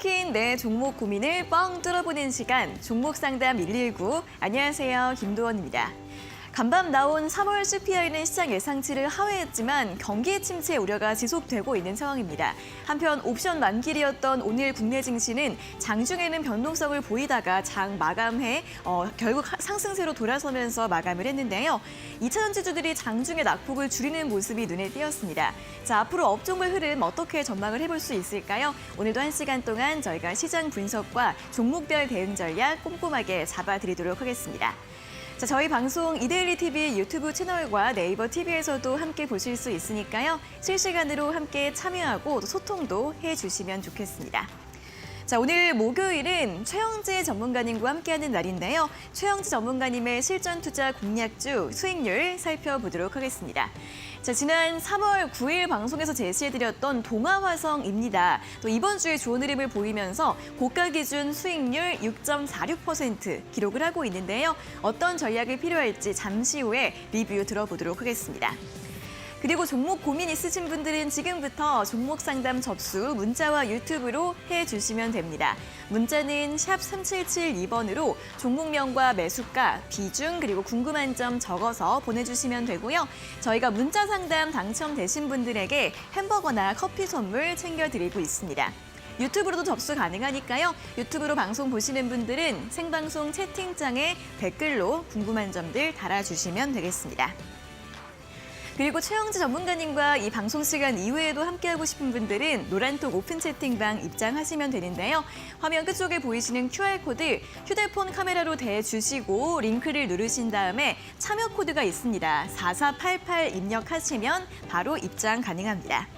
킨 내 종목 고민을 뻥 뚫어보는 시간, 종목 상담 119. 안녕하세요, 김도원입니다. 간밤 나온 3월 CPI는 시장 예상치를 하회했지만 경기 침체 우려가 지속되고 있는 상황입니다. 한편 옵션 만길이었던 오늘 국내 증시는 장중에는 변동성을 보이다가 장 마감해 결국 상승세로 돌아서면서 마감을 했는데요. 2차전지주들이 장중에 낙폭을 줄이는 모습이 눈에 띄었습니다. 자, 앞으로 업종별 흐름 어떻게 전망을 해볼 수 있을까요? 오늘도 1시간 동안 저희가 시장 분석과 종목별 대응 전략 꼼꼼하게 잡아드리도록 하겠습니다. 자, 저희 방송 이데일리 TV 유튜브 채널과 네이버 TV에서도 함께 보실 수 있으니까요. 실시간으로 함께 참여하고 소통도 해주시면 좋겠습니다. 자, 오늘 목요일은 최영지 전문가님과 함께하는 날인데요. 최영지 전문가님의 실전 투자 공략주 수익률 살펴보도록 하겠습니다. 자, 지난 3월 9일 방송에서 제시해드렸던 동아화성입니다. 또 이번 주에 좋은 흐름을 보이면서 고가 기준 수익률 6.46% 기록을 하고 있는데요. 어떤 전략이 필요할지 잠시 후에 리뷰 들어보도록 하겠습니다. 그리고 종목 고민 있으신 분들은 지금부터 종목 상담 접수 문자와 유튜브로 해주시면 됩니다. 문자는 샵 3772번으로 종목명과 매수가, 비중, 그리고 궁금한 점 적어서 보내주시면 되고요. 저희가 문자 상담 당첨되신 분들에게 햄버거나 커피 선물 챙겨드리고 있습니다. 유튜브로도 접수 가능하니까요. 유튜브로 방송 보시는 분들은 생방송 채팅창에 댓글로 궁금한 점들 달아주시면 되겠습니다. 그리고 최영지 전문가님과 이 방송 시간 이후에도 함께하고 싶은 분들은 노란톡 오픈 채팅방 입장하시면 되는데요. 화면 끝쪽에 보이시는 QR코드 휴대폰 카메라로 대주시고 링크를 누르신 다음에 참여 코드가 있습니다. 4488 입력하시면 바로 입장 가능합니다.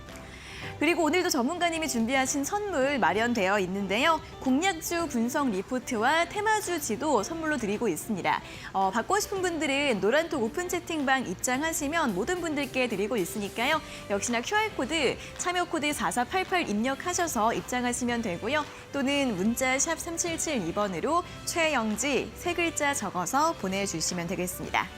그리고 오늘도 전문가님이 준비하신 선물 마련되어 있는데요. 공략주 분석 리포트와 테마주 지도 선물로 드리고 있습니다. 받고 싶은 분들은 노란톡 오픈 채팅방 입장하시면 모든 분들께 드리고 있으니까요. 역시나 QR코드, 참여코드 4488 입력하셔서 입장하시면 되고요. 또는 문자 샵 3772번으로 최영지 세 글자 적어서 보내주시면 되겠습니다.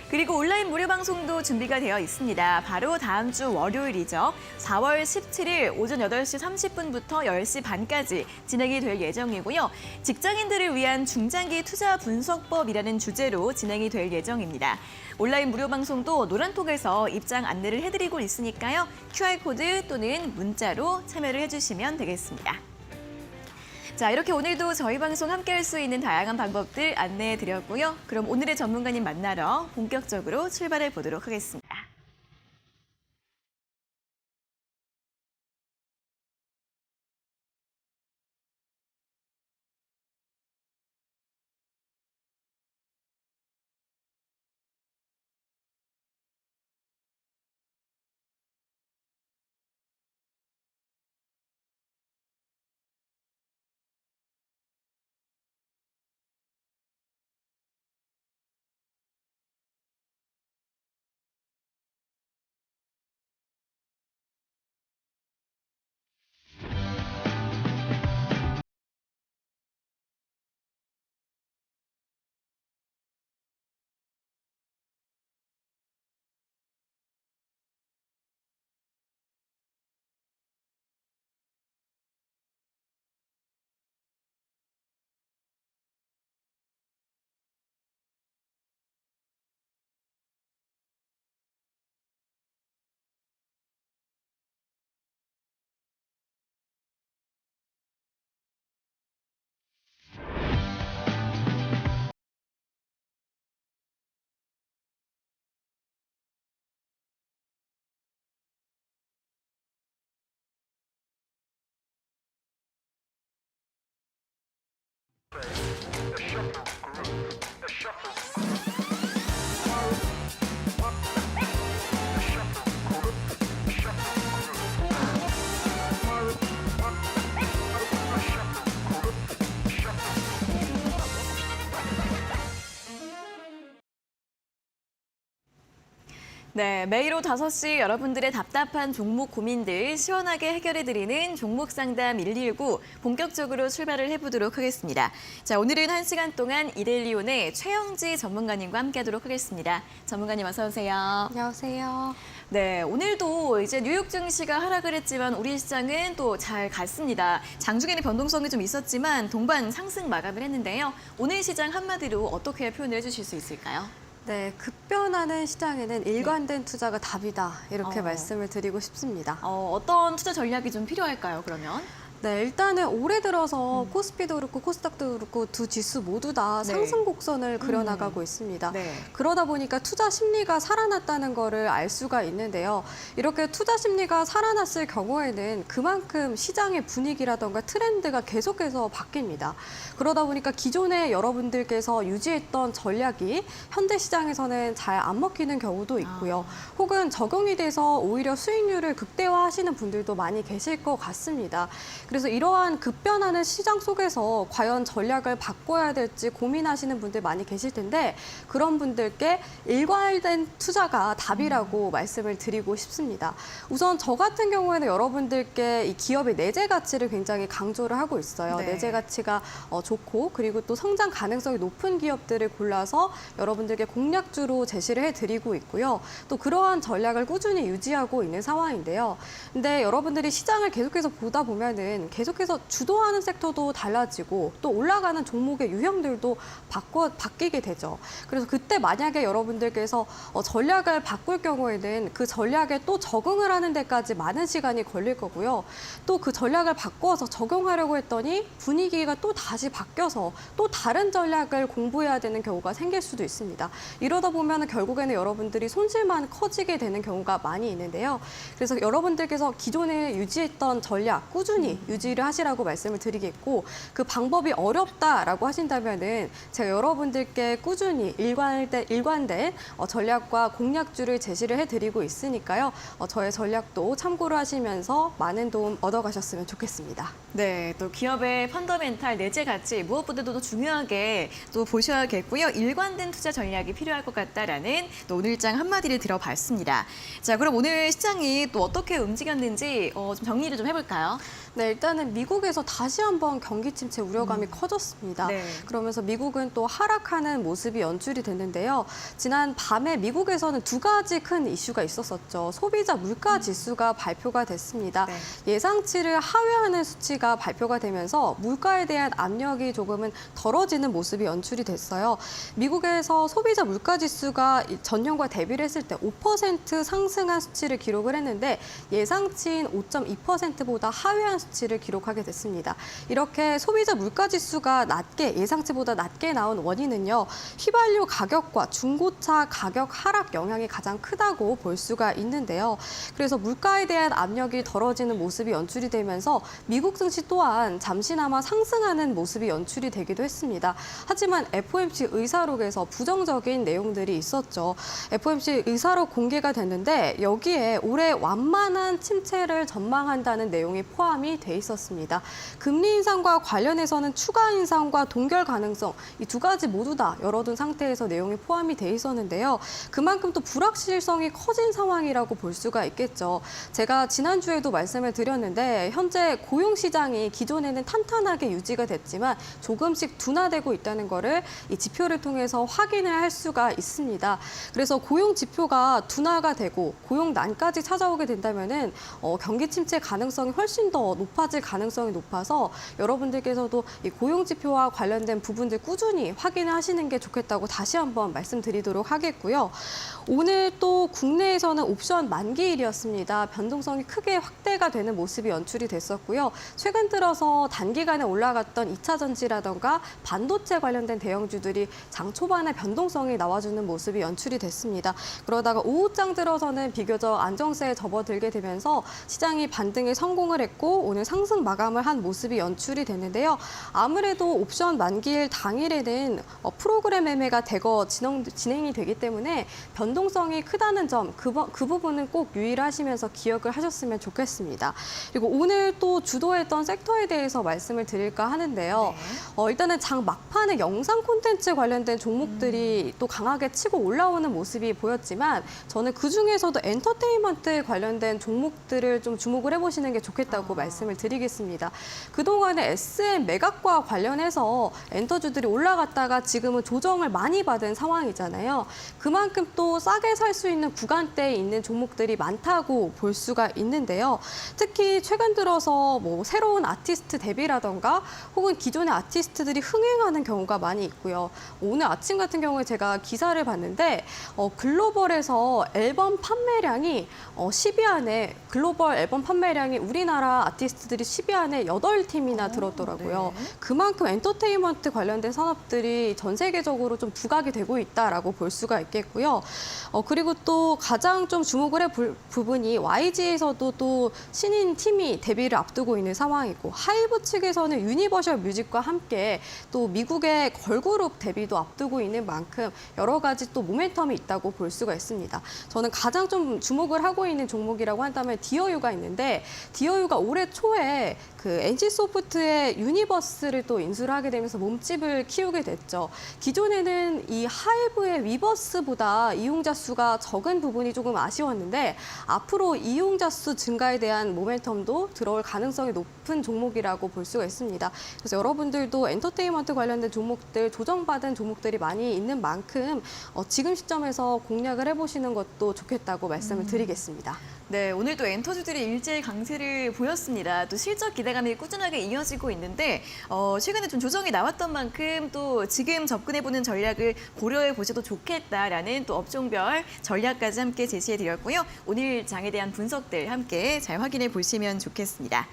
그리고 온라인 무료 방송도 준비가 되어 있습니다. 바로 다음 주 월요일이죠. 4월 17일 오전 8시 30분부터 10시 반까지 진행이 될 예정이고요. 직장인들을 위한 중장기 투자 분석법이라는 주제로 진행이 될 예정입니다. 온라인 무료 방송도 노란톡에서 입장 안내를 해드리고 있으니까요. QR코드 또는 문자로 참여를 해주시면 되겠습니다. 자, 이렇게 오늘도 저희 방송 함께할 수 있는 다양한 방법들 안내해드렸고요. 그럼 오늘의 전문가님 만나러 본격적으로 출발해 보도록 하겠습니다. 네, 매일 오후 5시 여러분들의 답답한 종목 고민들 시원하게 해결해드리는 종목 상담 119 본격적으로 출발을 해보도록 하겠습니다. 자, 오늘은 1시간 동안 이데일리온의 최영지 전문가님과 함께하도록 하겠습니다. 전문가님 어서 오세요. 안녕하세요. 네, 오늘도 이제 뉴욕 증시가 하락을 했지만 우리 시장은 또 잘 갔습니다. 장중에는 변동성이 좀 있었지만 동반 상승 마감을 했는데요. 오늘 시장 한마디로 어떻게 표현을 해주실 수 있을까요? 네, 급변하는 시장에는 일관된 투자가 답이다. 이렇게 어. 말씀을 드리고 싶습니다. 어떤 투자 전략이 좀 필요할까요, 그러면? 네, 일단은 올해 들어서 코스피도 그렇고 코스닥도 그렇고 두 지수 모두 다 네. 상승 곡선을 그려나가고 있습니다. 네. 그러다 보니까 투자 심리가 살아났다는 거를 알 수가 있는데요. 이렇게 투자 심리가 살아났을 경우에는 그만큼 시장의 분위기라던가 트렌드가 계속해서 바뀝니다. 그러다 보니까 기존에 여러분들께서 유지했던 전략이 현대 시장에서는 잘 안 먹히는 경우도 있고요. 혹은 적용이 돼서 오히려 수익률을 극대화하시는 분들도 많이 계실 것 같습니다. 그래서 이러한 급변하는 시장 속에서 과연 전략을 바꿔야 될지 고민하시는 분들 많이 계실 텐데 그런 분들께 일관된 투자가 답이라고 말씀을 드리고 싶습니다. 우선 저 같은 경우에는 여러분들께 이 기업의 내재 가치를 굉장히 강조를 하고 있어요. 네. 내재 가치가 좋고 그리고 또 성장 가능성이 높은 기업들을 골라서 여러분들께 공략주로 제시를 해드리고 있고요. 또 그러한 전략을 꾸준히 유지하고 있는 상황인데요. 근데 여러분들이 시장을 계속해서 보다 보면은 계속해서 주도하는 섹터도 달라지고 또 올라가는 종목의 유형들도 바뀌게 되죠. 그래서 그때 만약에 여러분들께서 전략을 바꿀 경우에는 그 전략에 또 적응을 하는 데까지 많은 시간이 걸릴 거고요. 또 그 전략을 바꿔서 적용하려고 했더니 분위기가 또 다시 바뀌어서 또 다른 전략을 공부해야 되는 경우가 생길 수도 있습니다. 이러다 보면 결국에는 여러분들이 손실만 커지게 되는 경우가 많이 있는데요. 그래서 여러분들께서 기존에 유지했던 전략 꾸준히 유지를 하시라고 말씀을 드리겠고 그 방법이 어렵다라고 하신다면은 제가 여러분들께 꾸준히 일관된 전략과 공략주를 제시를 해드리고 있으니까요. 저의 전략도 참고를 하시면서 많은 도움 얻어가셨으면 좋겠습니다. 네, 또 기업의 펀더멘탈 내재 가치 무엇보다도 더 중요하게 또 보셔야겠고요. 일관된 투자 전략이 필요할 것 같다라는 또 오늘장 한마디를 들어봤습니다. 자, 그럼 오늘 시장이 또 어떻게 움직였는지 좀 정리를 좀 해볼까요? 네, 일단은 미국에서 다시 한번 경기 침체 우려감이 커졌습니다. 네. 그러면서 미국은 또 하락하는 모습이 연출이 됐는데요. 지난 밤에 미국에서는 두 가지 큰 이슈가 있었었죠. 소비자 물가 지수가 발표가 됐습니다. 네. 예상치를 하회하는 수치가 발표가 되면서 물가에 대한 압력이 조금은 덜어지는 모습이 연출이 됐어요. 미국에서 소비자 물가 지수가 전년과 대비를 했을 때 5% 상승한 수치를 기록을 했는데 예상치인 5.2%보다 하회한 수치를 기록하게 됐습니다. 이렇게 소비자 물가 지수가 예상치보다 낮게 나온 원인은요. 휘발유 가격과 중고차 가격 하락 영향이 가장 크다고 볼 수가 있는데요. 그래서 물가에 대한 압력이 덜어지는 모습이 연출이 되면서 미국 증시 또한 잠시나마 상승하는 모습이 연출이 되기도 했습니다. 하지만 FOMC 의사록에서 부정적인 내용들이 있었죠. FOMC 의사록 공개가 됐는데 여기에 올해 완만한 침체를 전망한다는 내용이 포함이 돼 있었습니다. 금리 인상과 관련해서는 추가 인상과 동결 가능성 이 두 가지 모두 다 열어둔 상태에서 내용이 포함이 돼 있었는데요. 그만큼 또 불확실성이 커진 상황이라고 볼 수가 있겠죠. 제가 지난주에도 말씀을 드렸는데 현재 고용 시장이 기존에는 탄탄하게 유지가 됐지만 조금씩 둔화되고 있다는 거를 이 지표를 통해서 확인을 할 수가 있습니다. 그래서 고용 지표가 둔화가 되고 고용 난까지 찾아오게 된다면은 경기 침체 가능성이 훨씬 더 높아질 가능성이 높아서 여러분들께서도 이 고용 지표와 관련된 부분들 꾸준히 확인을 하시는 게 좋겠다고 다시 한번 말씀드리도록 하겠고요. 오늘 또 국내에서는 옵션 만기일이었습니다. 변동성이 크게 확대가 되는 모습이 연출이 됐었고요. 최근 들어서 단기간에 올라갔던 2차 전지라던가 반도체 관련된 대형주들이 장 초반에 변동성이 나와주는 모습이 연출이 됐습니다. 그러다가 오후장 들어서는 비교적 안정세에 접어들게 되면서 시장이 반등에 성공을 했고 오늘 상승 마감을 한 모습이 연출이 됐는데요. 아무래도 옵션 만기일 당일에는 프로그램 매매가 대거 진행이 되기 때문에 변동성이 크다는 점, 그 부분은 꼭 유의하시면서 기억을 하셨으면 좋겠습니다. 그리고 오늘 또 주도했던 섹터에 대해서 말씀을 드릴까 하는데요. 일단은 장 막판에 영상 콘텐츠 관련된 종목들이 또 강하게 치고 올라오는 모습이 보였지만 저는 그중에서도 엔터테인먼트 관련된 종목들을 좀 주목을 해보시는 게 좋겠다고 말씀을 드리겠습니다. 그동안에 SM 매각과 관련해서 엔터주들이 올라갔다가 지금은 조정을 많이 받은 상황이잖아요. 그만큼 또 싸게 살 수 있는 구간대에 있는 종목들이 많다고 볼 수가 있는데요. 특히 최근 들어서 뭐 새로운 아티스트 데뷔라던가 혹은 기존의 아티스트들이 흥행하는 경우가 많이 있고요. 오늘 아침 같은 경우에 제가 기사를 봤는데 글로벌에서 앨범 판매량이 10위 안에 글로벌 앨범 판매량이 우리나라 아티스트들이 10위 안에 8팀이나 들었더라고요. 네. 그만큼 엔터테인먼트 관련된 산업들이 전 세계적으로 좀 부각이 되고 있다라고 볼 수가 있겠고요. 그리고 또 가장 좀 주목을 해볼 부분이 YG에서도 또 신인 팀이 데뷔를 앞두고 있는 상황이고 하이브 측에서는 유니버셜 뮤직과 함께 또 미국의 걸그룹 데뷔도 앞두고 있는 만큼 여러 가지 또 모멘텀이 있다고 볼 수가 있습니다. 저는 가장 좀 주목을 하고 있는 종목이라고 한다면 디어유가 있는데 디어유가 올해 초에 그 NC소프트의 유니버스를 또 인수를 하게 되면서 몸집을 키우게 됐죠. 기존에는 이 하이브의 위버스보다 이용자 수가 적은 부분이 조금 아쉬웠는데 앞으로 이용자 수 증가에 대한 모멘텀도 들어올 가능성이 높은 종목이라고 볼 수가 있습니다. 그래서 여러분들도 엔터테인먼트 관련된 종목들, 조정받은 종목들이 많이 있는 만큼 지금 시점에서 공략을 해보시는 것도 좋겠다고 말씀을 드리겠습니다. 네, 오늘도 엔터주들이 일제히 강세를 보였습니다. 또 실적 기대감이 꾸준하게 이어지고 있는데 최근에 좀 조정이 나왔던 만큼 또 지금 접근해보는 전략을 고려해 보셔도 좋겠다라는 또 업종별 전략까지 함께 제시해 드렸고요. 오늘 장에 대한 분석들 함께 잘 확인해 보시면 좋겠습니다.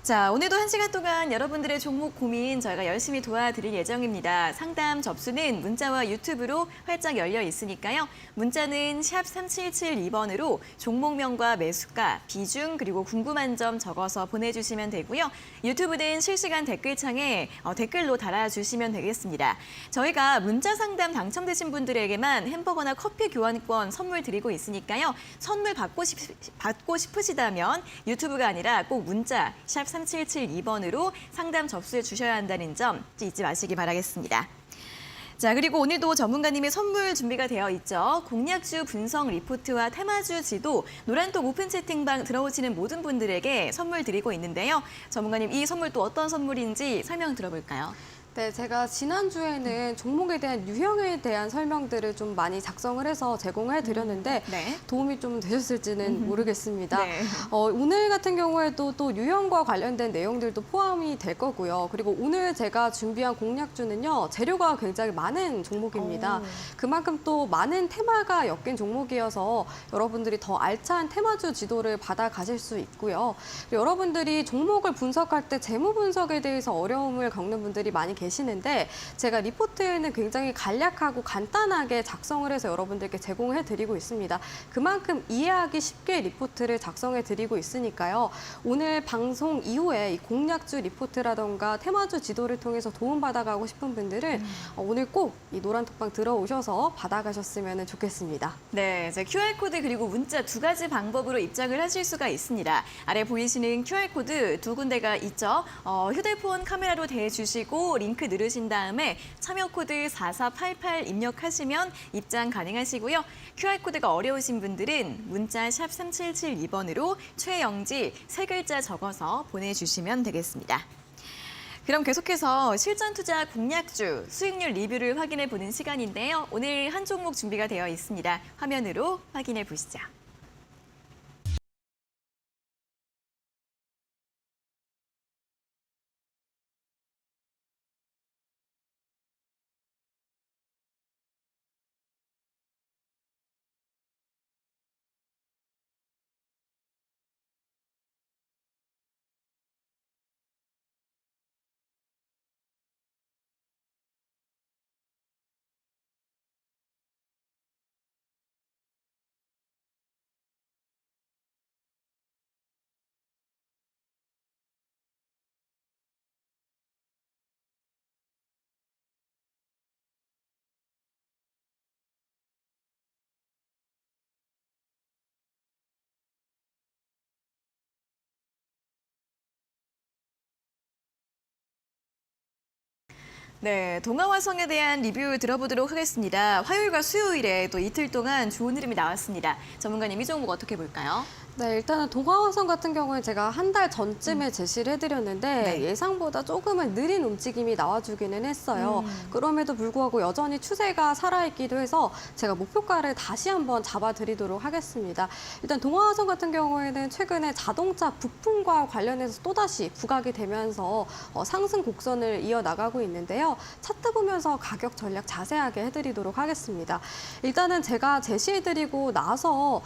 자, 오늘도 1시간 동안 여러분들의 종목 고민 저희가 열심히 도와드릴 예정입니다. 상담 접수는 문자와 유튜브로 활짝 열려 있으니까요. 문자는 샵 3772번으로 종목명과 매수가, 비중 그리고 궁금한 점 적어서 보내주시면 되고요. 유튜브는 실시간 댓글창에 댓글로 달아주시면 되겠습니다. 저희가 문자 상담 당첨되신 분들에게만 햄버거나 커피 교환권 선물 드리고 있으니까요. 선물 받고 싶으시다면 유튜브가 아니라 꼭 문자 샵 3772번으로 상담 접수해 주셔야 한다는 점 잊지 마시기 바라겠습니다. 자, 그리고 오늘도 전문가님의 선물 준비가 되어 있죠. 공략주 분석 리포트와 테마주 지도, 노란톡 오픈 채팅방 들어오시는 모든 분들에게 선물 드리고 있는데요. 전문가님, 이 선물 또 어떤 선물인지 설명 들어볼까요? 네, 제가 지난주에는 종목에 대한 유형에 대한 설명들을 좀 많이 작성을 해서 제공해 드렸는데 네. 도움이 좀 되셨을지는 모르겠습니다. 네. 오늘 같은 경우에도 또 유형과 관련된 내용들도 포함이 될 거고요. 그리고 오늘 제가 준비한 공략주는요, 재료가 굉장히 많은 종목입니다. 그만큼 또 많은 테마가 엮인 종목이어서 여러분들이 더 알찬 테마주 지도를 받아 가실 수 있고요. 그리고 여러분들이 종목을 분석할 때 재무 분석에 대해서 어려움을 겪는 분들이 많이 계시는데 제가 리포트에는 굉장히 간략하고 간단하게 작성을 해서 여러분들께 제공해 드리고 있습니다. 그만큼 이해하기 쉽게 리포트를 작성해 드리고 있으니까요. 오늘 방송 이후에 이 공략주 리포트라던가 테마주 지도를 통해서 도움받아가고 싶은 분들은 오늘 꼭 이 노란톡방 들어오셔서 받아가셨으면 좋겠습니다. 네, 이제 QR코드 그리고 문자 두 가지 방법으로 입장을 하실 수가 있습니다. 아래 보이시는 QR코드 두 군데가 있죠. 휴대폰 카메라로 대주시고 링크 누르신 다음에 참여 코드 4488 입력하시면 입장 가능하시고요. QR코드가 어려우신 분들은 문자 샵 3772번으로 최영지 세 글자 적어서 보내주시면 되겠습니다. 그럼 계속해서 실전 투자 공략주 수익률 리뷰를 확인해 보는 시간인데요. 오늘 한 종목 준비가 되어 있습니다. 화면으로 확인해 보시죠. 네, 동아화성에 대한 리뷰 들어보도록 하겠습니다. 화요일과 수요일에 또 이틀 동안 좋은 흐름이 나왔습니다. 전문가님, 이 종목 어떻게 볼까요? 네, 일단은 동아화성 같은 경우는 제가 한 달 전쯤에 제시를 해드렸는데 네. 예상보다 조금은 느린 움직임이 나와주기는 했어요. 그럼에도 불구하고 여전히 추세가 살아있기도 해서 제가 목표가를 다시 한번 잡아드리도록 하겠습니다. 일단 동아화성 같은 경우에는 최근에 자동차 부품과 관련해서 또다시 부각이 되면서 상승 곡선을 이어나가고 있는데요. 차트 보면서 가격 전략 자세하게 해드리도록 하겠습니다. 일단은 제가 제시해드리고 나서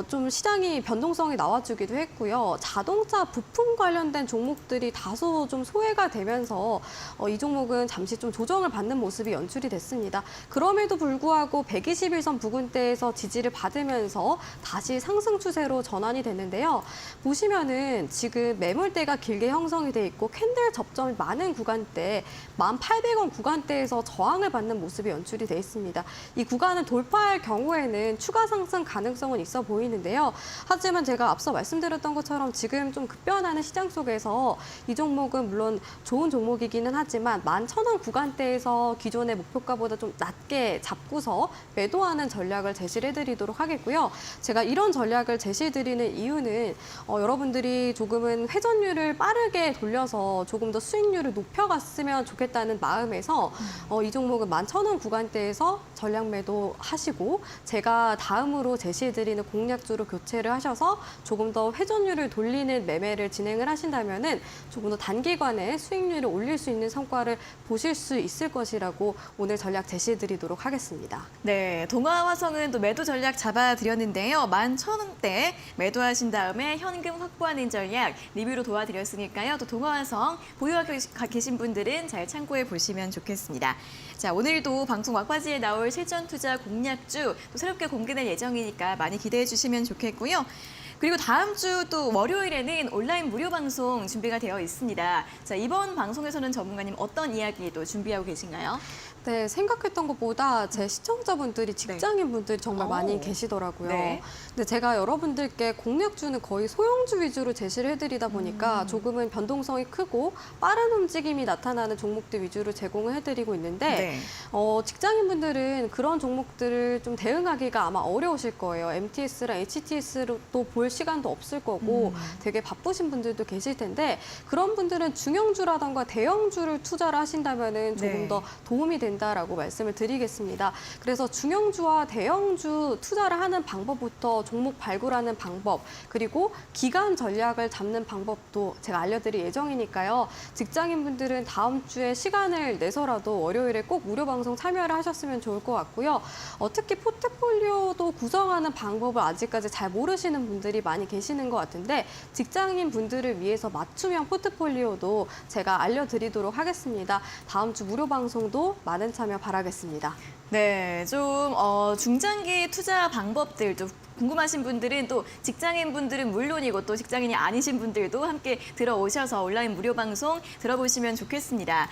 좀 시장이 변동성이 나와주기도 했고요. 자동차 부품 관련된 종목들이 다소 좀 소외가 되면서 이 종목은 잠시 좀 조정을 받는 모습이 연출이 됐습니다. 그럼에도 불구하고 121선 부근대에서 지지를 받으면서 다시 상승 추세로 전환이 됐는데요. 보시면은 지금 매물대가 길게 형성이 돼 있고 캔들 접점이 많은 구간대 1,800원 구간대에서 저항을 받는 모습이 연출이 돼 있습니다. 이 구간을 돌파할 경우에는 추가 상승 가능성은 있어 보이는데요. 하지만 제가 앞서 말씀드렸던 것처럼 지금 좀 급변하는 시장 속에서 이 종목은 물론 좋은 종목이기는 하지만 11,000원 구간대에서 기존의 목표가보다 좀 낮게 잡고서 매도하는 전략을 제시를 해드리도록 하겠고요. 제가 이런 전략을 제시해드리는 이유는 여러분들이 조금은 회전율을 빠르게 돌려서 조금 더 수익률을 높여갔으면 좋겠다는 마음에서 이 종목은 11,000원 구간대에서 전략 매도하시고 제가 다음으로 제시해드리는 공략주로 교체를 하셔서 조금 더 회전율을 돌리는 매매를 진행을 하신다면은 조금 더 단기간에 수익률을 올릴 수 있는 성과를 보실 수 있을 것이라고 오늘 전략 제시해드리도록 하겠습니다. 네, 동아화성은 또 매도 전략 잡아드렸는데요. 11,000원대 매도하신 다음에 현금 확보하는 전략 리뷰로 도와드렸으니까요. 또 동아화성 보유하고 계신 분들은 잘 참고해 보시면 좋겠습니다. 자, 오늘도 방송 막바지에 나올 실전 투자 공략주 또 새롭게 공개될 예정이니까 많이 기대해 주시면 좋겠고요. 그리고 다음 주 또 월요일에는 온라인 무료 방송 준비가 되어 있습니다. 자, 이번 방송에서는 전문가님 어떤 이야기 또 준비하고 계신가요? 네, 생각했던 것보다 제 시청자분들이 직장인분들이 정말 많이 계시더라고요. 네. 근데 제가 여러분들께 공략주는 거의 소형주 위주로 제시를 해드리다 보니까 조금은 변동성이 크고 빠른 움직임이 나타나는 종목들 위주로 제공을 해드리고 있는데 네. 직장인분들은 그런 종목들을 좀 대응하기가 아마 어려우실 거예요. MTS랑 HTS로 또 볼 시간도 없을 거고 되게 바쁘신 분들도 계실 텐데 그런 분들은 중형주라던가 대형주를 투자를 하신다면은 조금 네. 더 도움이 된다라고 말씀을 드리겠습니다. 그래서 중형주와 대형주 투자를 하는 방법부터 종목 발굴하는 방법 그리고 기간 전략을 잡는 방법도 제가 알려드릴 예정이니까요. 직장인분들은 다음 주에 시간을 내서라도 월요일에 꼭 무료 방송 참여를 하셨으면 좋을 것 같고요. 특히 포트폴리오도 구성하는 방법을 아직까지 잘 모르시는 분들이 많이 계시는 것 같은데 직장인 분들을 위해서 맞춤형 포트폴리오도 제가 알려드리도록 하겠습니다. 다음 주 무료 방송도 많은 참여 바라겠습니다. 네, 좀 중장기 투자 방법들도 궁금하신 분들은 또 직장인 분들은 물론이고 또 직장인이 아니신 분들도 함께 들어오셔서 온라인 무료 방송 들어보시면 좋겠습니다.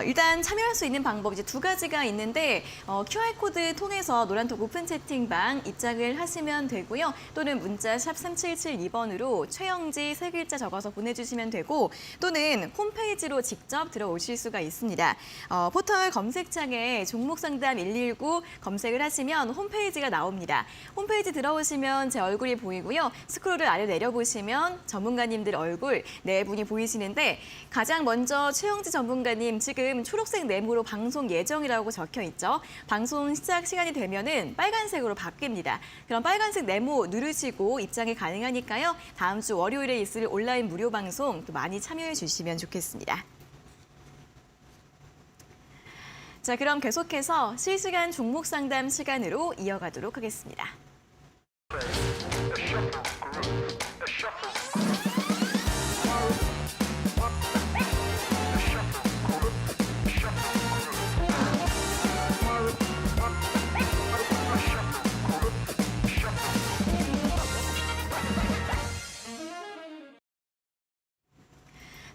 일단 참여할 수 있는 방법 이제 두 가지가 있는데 QR코드 통해서 노란톡 오픈 채팅방 입장을 하시면 되고요. 또는 문자 샵 3772번으로 최영지 세 글자 적어서 보내주시면 되고 또는 홈페이지로 직접 들어오실 수가 있습니다. 포털 검색창에 종목상담 119 검색을 하시면 홈페이지가 나옵니다. 홈페이지 들어오시면 제 얼굴이 보이고요. 스크롤을 아래 내려보시면 전문가님들 얼굴 네 분이 보이시는데 가장 먼저 최영지 전문가님 지금 초록색 네모로 방송 예정이라고 적혀 있죠. 방송 시작 시간이 되면은 빨간색으로 바뀝니다. 그럼 빨간색 네모 누르시고 입장이 가능하니까요. 다음 주 월요일에 있을 온라인 무료 방송 또 많이 참여해 주시면 좋겠습니다. 자, 그럼 계속해서 실시간 종목 상담 시간으로 이어가도록 하겠습니다.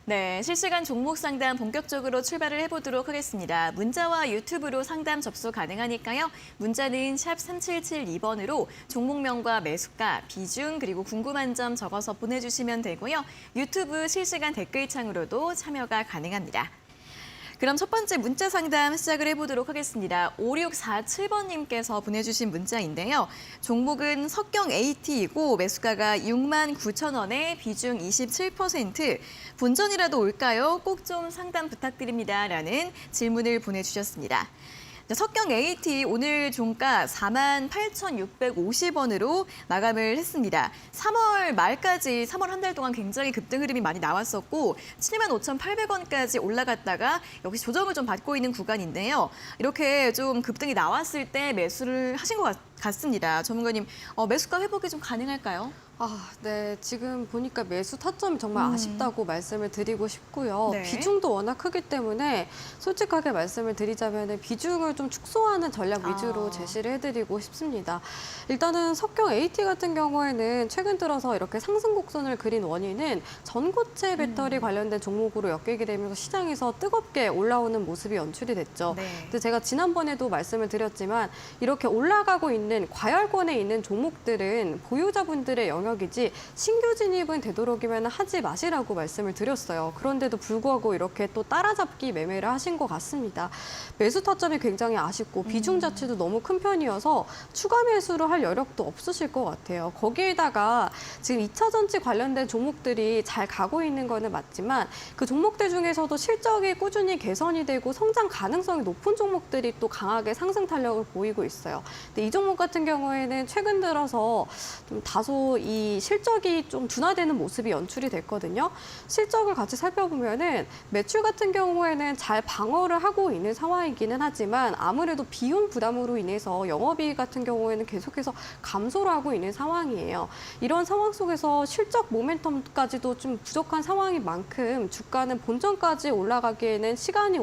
네, 실시간 종목 상담 본격적으로 출발을 해보도록 하겠습니다. 문자와 유튜브로 상담 접수 가능하니까요. 문자는 샵 3772번으로 종목명과 매수가, 비중, 그리고 궁금한 점 적어서 보내주시면 되고요. 유튜브 실시간 댓글창으로도 참여가 가능합니다. 그럼 첫 번째 문자 상담 시작을 해보도록 하겠습니다. 5647번님께서 보내주신 문자인데요. 종목은 석경 AT이고 매수가가 69,000원에 비중 27%. 본전이라도 올까요? 꼭 좀 상담 부탁드립니다. 라는 질문을 보내주셨습니다. 석경 AT 오늘 종가 48,650원으로 마감을 했습니다. 3월 말까지 3월 한 달 동안 굉장히 급등 흐름이 많이 나왔었고 75,800원까지 올라갔다가 역시 조정을 좀 받고 있는 구간인데요. 이렇게 좀 급등이 나왔을 때 매수를 하신 것 같습니다. 전문가님, 매수가 회복이 좀 가능할까요? 네. 지금 보니까 매수 타점이 정말 아쉽다고 말씀을 드리고 싶고요. 네. 비중도 워낙 크기 때문에 솔직하게 말씀을 드리자면 비중을 좀 축소하는 전략 위주로 제시를 해드리고 싶습니다. 일단은 석경 AT 같은 경우에는 최근 들어서 이렇게 상승 곡선을 그린 원인은 전고체 배터리 관련된 종목으로 엮이게 되면서 시장에서 뜨겁게 올라오는 모습이 연출이 됐죠. 네. 근데 제가 지난번에도 말씀을 드렸지만 이렇게 올라가고 있는 과열권에 있는 종목들은 보유자분들의 영역이지 신규 진입은 되도록이면 하지 마시라고 말씀을 드렸어요. 그런데도 불구하고 이렇게 또 따라잡기 매매를 하신 것 같습니다. 매수 타점이 굉장히 아쉽고 비중 자체도 너무 큰 편이어서 추가 매수를 할 여력도 없으실 것 같아요. 거기에다가 지금 2차 전지 관련된 종목들이 잘 가고 있는 거는 맞지만 그 종목들 중에서도 실적이 꾸준히 개선이 되고 성장 가능성이 높은 종목들이 또 강하게 상승 탄력을 보이고 있어요. 근데 이 종목 같은 경우에는 최근 들어서 좀 다소 이 실적이 좀 둔화되는 모습이 연출이 됐거든요. 실적을 같이 살펴보면은 매출 같은 경우에는 잘 방어를 하고 있는 상황이기는 하지만 아무래도 비용 부담으로 인해서 영업이익 같은 경우에는 계속해서 감소를 하고 있는 상황이에요. 이런 상황 속에서 실적 모멘텀까지도 좀 부족한 상황인 만큼 주가는 본전까지 올라가기에는 시간이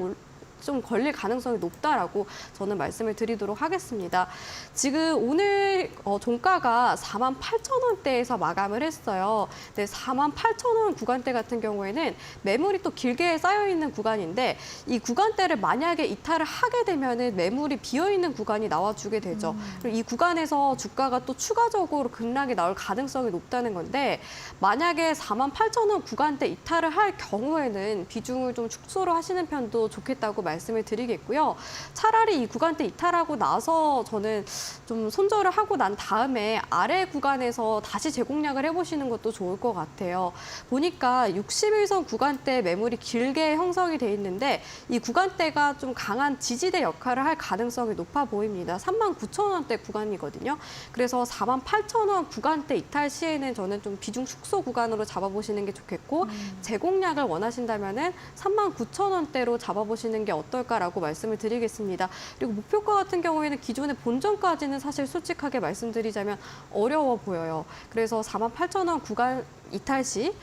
좀 걸릴 가능성이 높다라고 저는 말씀을 드리도록 하겠습니다. 지금 오늘 종가가 48,000원대에서 마감을 했어요. 네, 48,000원 구간대 같은 경우에는 매물이 또 길게 쌓여 있는 구간인데 이 구간대를 만약에 이탈을 하게 되면은 매물이 비어 있는 구간이 나와주게 되죠. 그리고 이 구간에서 주가가 또 추가적으로 급락이 나올 가능성이 높다는 건데 만약에 48,000원 구간대 이탈을 할 경우에는 비중을 좀 축소를 하시는 편도 좋겠다고 말씀을 드리겠고요. 차라리 이 구간대 이탈하고 나서 저는 좀 손절을 하고 난 다음에 아래 구간에서 다시 재공략을 해보시는 것도 좋을 것 같아요. 보니까 61선 구간대 매물이 길게 형성이 돼 있는데 이 구간대가 좀 강한 지지대 역할을 할 가능성이 높아 보입니다. 39,000원대 구간이거든요. 그래서 48,000원 구간대 이탈 시에는 저는 좀 비중 축소 구간으로 잡아보시는 게 좋겠고 재공략을 원하신다면은 39,000원대로 잡아보시는 게 어떨까라고 말씀을 드리겠습니다. 그리고 목표가 같은 경우에는 기존의 본전까지는 사실 솔직하게 말씀드리자면 어려워 보여요. 그래서 48,000원 구간 이탈 시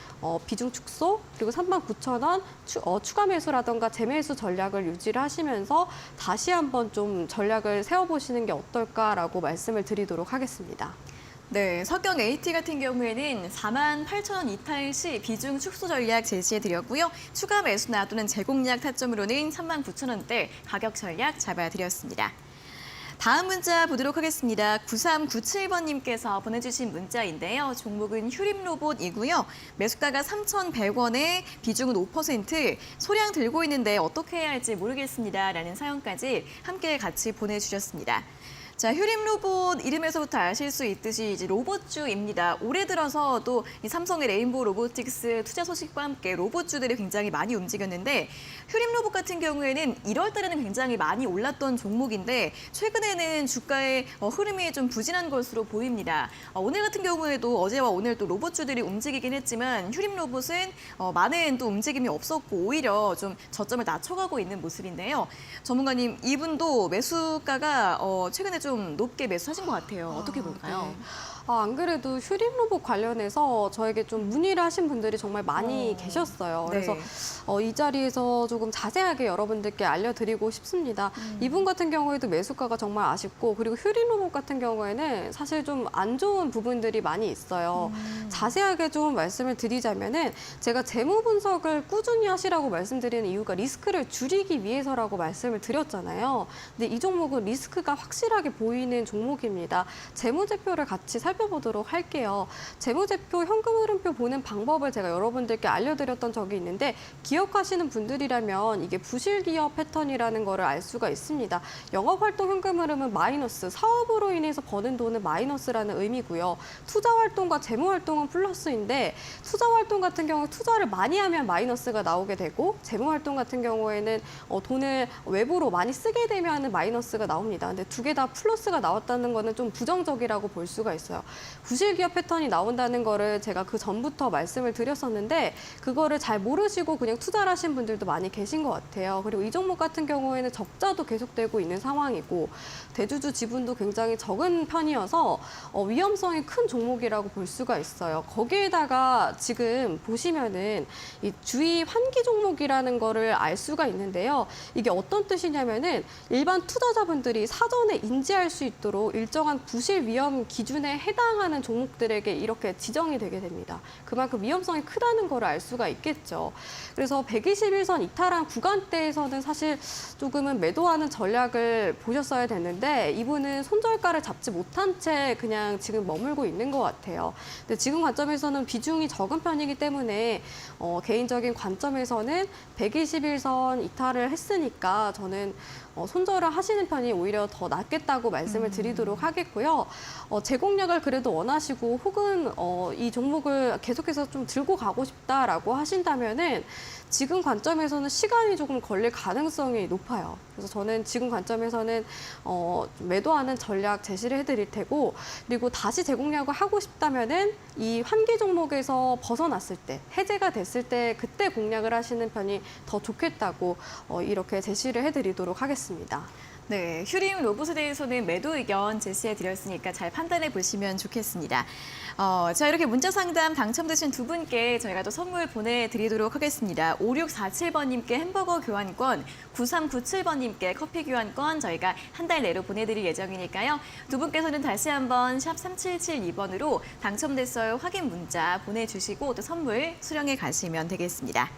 비중 축소 그리고 39,000원 추가 매수라던가 재매수 전략을 유지를 하시면서 다시 한번 좀 전략을 세워보시는 게 어떨까라고 말씀을 드리도록 하겠습니다. 네, 석경 AT 같은 경우에는 48,000원 이탈 시 비중 축소 전략 제시해드렸고요. 추가 매수나 또는 재공략 타점으로는 39,000원대 가격 전략 잡아드렸습니다. 다음 문자 보도록 하겠습니다. 9397번님께서 보내주신 문자인데요. 종목은 휴림로봇이고요. 매수가가 3,100원에 비중은 5%, 소량 들고 있는데 어떻게 해야 할지 모르겠습니다. 라는 사연까지 함께 같이 보내주셨습니다. 자, 휴림로봇 이름에서부터 아실 수 있듯이 이제 로봇주입니다. 올해 들어서 또 이 삼성의 레인보우 로보틱스 투자 소식과 함께 로봇주들이 굉장히 많이 움직였는데 휴림로봇 같은 경우에는 1월 달에는 굉장히 많이 올랐던 종목인데 최근에는 주가의 흐름이 좀 부진한 것으로 보입니다. 오늘 같은 경우에도 어제와 오늘 또 로봇주들이 움직이긴 했지만 휴림로봇은 많은 또 움직임이 없었고 오히려 좀 저점을 낮춰가고 있는 모습인데요. 전문가님, 이분도 매수가가 최근에 좀 높게 매수하신 것 같아요. 어떻게 볼까요? 네. 안 그래도 휴림로봇 관련해서 저에게 좀 문의를 하신 분들이 정말 많이 계셨어요. 네. 그래서 이 자리에서 조금 자세하게 여러분들께 알려드리고 싶습니다. 이분 같은 경우에도 매수가가 정말 아쉽고 그리고 휴림로봇 같은 경우에는 사실 좀 안 좋은 부분들이 많이 있어요. 자세하게 좀 말씀을 드리자면은 제가 재무 분석을 꾸준히 하시라고 말씀드리는 이유가 리스크를 줄이기 위해서라고 말씀을 드렸잖아요. 근데 이 종목은 리스크가 확실하게 보이는 종목입니다. 재무제표를 같이 살펴보도록 할게요. 재무제표, 현금흐름표 보는 방법을 제가 여러분들께 알려드렸던 적이 있는데 기억하시는 분들이라면 이게 부실기업 패턴이라는 거를 알 수가 있습니다. 영업활동 현금흐름은 마이너스, 사업으로 인해서 버는 돈은 마이너스라는 의미고요. 투자활동과 재무활동은 플러스인데 투자활동 같은 경우 투자를 많이 하면 마이너스가 나오게 되고 재무활동 같은 경우에는 돈을 외부로 많이 쓰게 되면 마이너스가 나옵니다. 근데 두 개 다 플러스가 나왔다는 거는 좀 부정적이라고 볼 수가 있어요. 부실기업 패턴이 나온다는 거를 제가 그 전부터 말씀을 드렸었는데 그거를 잘 모르시고 그냥 투자를 하신 분들도 많이 계신 것 같아요. 그리고 이 종목 같은 경우에는 적자도 계속되고 있는 상황이고 대주주 지분도 굉장히 적은 편이어서 위험성이 큰 종목이라고 볼 수가 있어요. 거기에다가 지금 보시면은 이 주의 환기 종목이라는 거를 알 수가 있는데요. 이게 어떤 뜻이냐면은 일반 투자자분들이 사전에 인지할 수 있도록 일정한 부실 위험 기준에 해당하는 종목들에게 이렇게 지정이 되게 됩니다. 그만큼 위험성이 크다는 걸 알 수가 있겠죠. 그래서 121선 이탈한 구간대에서는 사실 조금은 매도하는 전략을 보셨어야 됐는데 이분은 손절가를 잡지 못한 채 그냥 지금 머물고 있는 것 같아요. 근데 지금 관점에서는 비중이 적은 편이기 때문에 개인적인 관점에서는 121선 이탈을 했으니까 저는 손절을 하시는 편이 오히려 더 낫겠다고 말씀을 드리도록 하겠고요. 제공력을 그래도 원하시고 혹은 이 종목을 계속해서 좀 들고 가고 싶다라고 하신다면은 지금 관점에서는 시간이 조금 걸릴 가능성이 높아요. 그래서 저는 지금 관점에서는 좀 매도하는 전략 제시를 해드릴 테고 그리고 다시 재공략을 하고 싶다면은 이 환기 종목에서 벗어났을 때 해제가 됐을 때 그때 공략을 하시는 편이 더 좋겠다고 이렇게 제시를 해드리도록 하겠습니다. 네, 휴림 로봇에 대해서는 매도 의견 제시해드렸으니까 잘 판단해 보시면 좋겠습니다. 자, 이렇게 문자 상담 당첨되신 두 분께 저희가 또 선물 보내드리도록 하겠습니다. 5647번님께 햄버거 교환권, 9397번님께 커피 교환권 저희가 한 달 내로 보내드릴 예정이니까요. 두 분께서는 다시 한번 샵 3772번으로 당첨됐어요 확인 문자 보내주시고 또 선물 수령해 가시면 되겠습니다.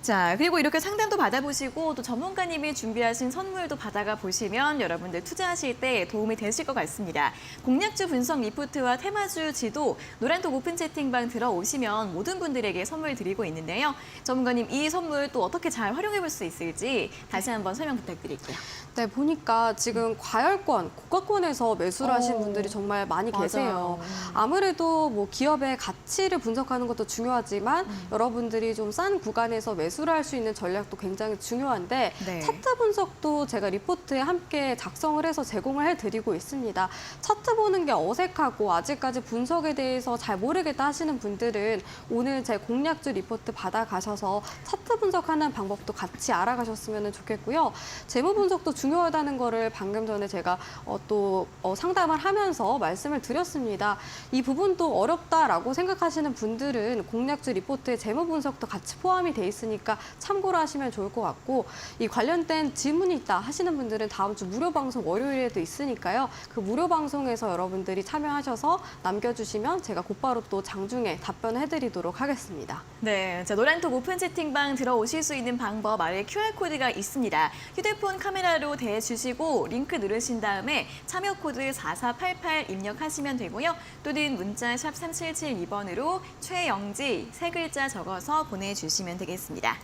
자, 그리고 이렇게 상담도 받아보시고 또 전문가님이 준비하신 선물도 받아가 보시면 여러분들 투자하실 때 도움이 되실 것 같습니다. 공략주 분석 리포트와 테마주 지도 노란톡 오픈 채팅방 들어오시면 모든 분들에게 선물 드리고 있는데요. 전문가님, 이 선물 또 어떻게 잘 활용해 볼 수 있을지 다시 한번 설명 부탁드릴게요. 네, 보니까 지금 과열권, 고가권에서 매수를 하신 분들이 정말 많이 맞아요. 계세요. 아무래도 뭐 기업의 가치를 분석하는 것도 중요하지만 여러분들이 좀 싼 구간에서 매수를 할 수 있는 전략도 굉장히 중요한데 네. 차트 분석도 제가 리포트에 함께 작성을 해서 제공을 해드리고 있습니다. 차트 보는 게 어색하고 아직까지 분석에 대해서 잘 모르겠다 하시는 분들은 오늘 제 공략주 리포트 받아가셔서 차트 분석하는 방법도 같이 알아가셨으면 좋겠고요. 재무 분석도 중요하다는 거를 방금 전에 제가 또 상담을 하면서 말씀을 드렸습니다. 이 부분도 어렵다라고 생각하시는 분들은 공략주 리포트에 재무 분석도 같이 포함이 돼 있으니까 참고를 하시면 좋을 것 같고 이 관련된 질문이 있다 하시는 분들은 다음 주 무료 방송 월요일에도 있으니까요. 그 무료 방송에서 여러분들이 참여하셔서 남겨주시면 제가 곧바로 또 장중에 답변을 해드리도록 하겠습니다. 네, 자, 노란톡 오픈 채팅방 들어오실 수 있는 방법 아래 QR코드가 있습니다. 휴대폰 카메라로 대주시고 링크 누르신 다음에 참여 코드 4488 입력하시면 되고요. 또는 문자 샵 3772번으로 최영지 세 글자 적어서 보내주시면 되겠습니다.